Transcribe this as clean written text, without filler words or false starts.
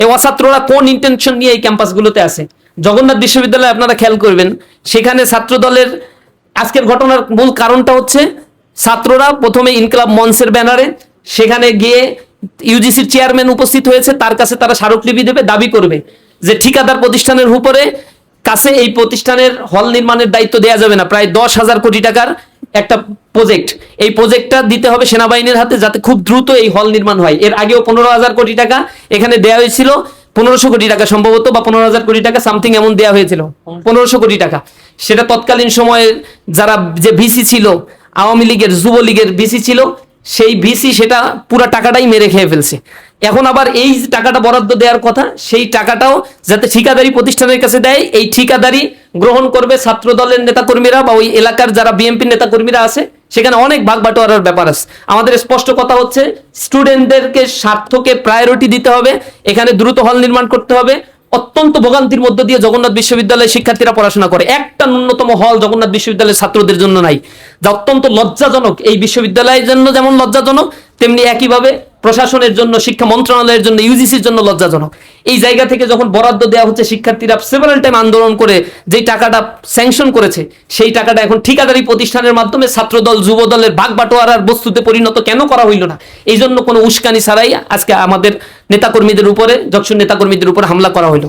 এই অছাত্ররা কোন ইন্টেনশন নিয়ে এই ক্যাম্পাসগুলোতে আছে? জগন্নাথ বিশ্ববিদ্যালয়ে আপনারা খেয়াল করবেন, সেখানে ছাত্র দলের আজকের ঘটনার মূল কারণটা হচ্ছে ছাত্ররা প্রথমে ইনকলাব মঞ্চের ব্যানারে সেখানে গিয়ে ইউজিসির চেয়ারম্যান উপস্থিত হয়েছে, তার কাছে তারা স্মারকলিপি দেবে, দাবি করবে যে ঠিকাদার প্রতিষ্ঠানের উপরে কাছে এই প্রতিষ্ঠানের হল নির্মাণের দায়িত্ব দেওয়া যাবে না। প্রায় 10,000 কোটি টাকার একটা প্রজেক্ট, এই প্রজেক্টটা দিতে হবে সেনাবাহিনীর হাতে যাতে খুব দ্রুত এই হল নির্মাণ হয়। এর আগেও 15,000 কোটি টাকা এখানে দেওয়া হয়েছিল, 1500 কোটি টাকা সম্ভবত, বা 15,000 কোটি টাকা সামথিং এমন দেওয়া হয়েছিল, 1500 কোটি টাকা। সেটা তৎকালীন সময়ে যারা যে ভিসি ছিল, আওয়ামী লীগের যুবলীগের ভিসি ছিল, সেই ভিসি সেটা পুরো টাকাটাই মেরে খেয়ে ফেলছে। এখন আবার এই টাকাটা বরাদ্দ দেওয়ার কথা, সেই টাকাটাও যাতে ঠিকাদারি প্রতিষ্ঠানের কাছে দেয়, এই ঠিকাদারি গ্রহণ করবে ছাত্র দলের নেতাকর্মীরা বা ওই এলাকার যারা বিএনপি নেতাকর্মীরা আছে, সেখানে অনেক ভাগ বাটোয়ারার ব্যাপার আছে। আমাদের স্পষ্ট কথা হচ্ছে স্টুডেন্টদেরকে স্বার্থকে প্রায়োরিটি দিতে হবে, এখানে দ্রুত হল নির্মাণ করতে হবে। অত্যন্ত ভোগান্তির মধ্য দিয়ে জগন্নাথ বিশ্ববিদ্যালয়ের শিক্ষার্থীরা পড়াশোনা করে, একটা ন্যূনতম হল জগন্নাথ বিশ্ববিদ্যালয়ের ছাত্রদের জন্য নাই, যা অত্যন্ত লজ্জাজনক। এই বিশ্ববিদ্যালয়ের জন্য যেমন লজ্জাজনক, তেমনি একইভাবে প্রশাসনের জন্য, শিক্ষা মন্ত্রণালয়ের জন্য, ইউজিসির জন্য লজ্জাজনক। এই জায়গা থেকে যখন বরাদ্দ দেওয়া হচ্ছে, শিক্ষার্থীরা সেভারাল টাইম আন্দোলন করে যে টাকাটা স্যাংশন করেছে, সেই টাকাটা এখন ঠিকাদারি প্রতিষ্ঠানের মাধ্যমে ছাত্রদল যুব দলের ভাগ বাটোয়ারার বস্তুতে পরিণত কেন করা হইল না? এই জন্য কোনো উস্কানি ছাড়াই আজকে আমাদের নেতাকর্মীদের উপরে, যক্ষুর নেতাকর্মীদের উপরে হামলা করা হইলো।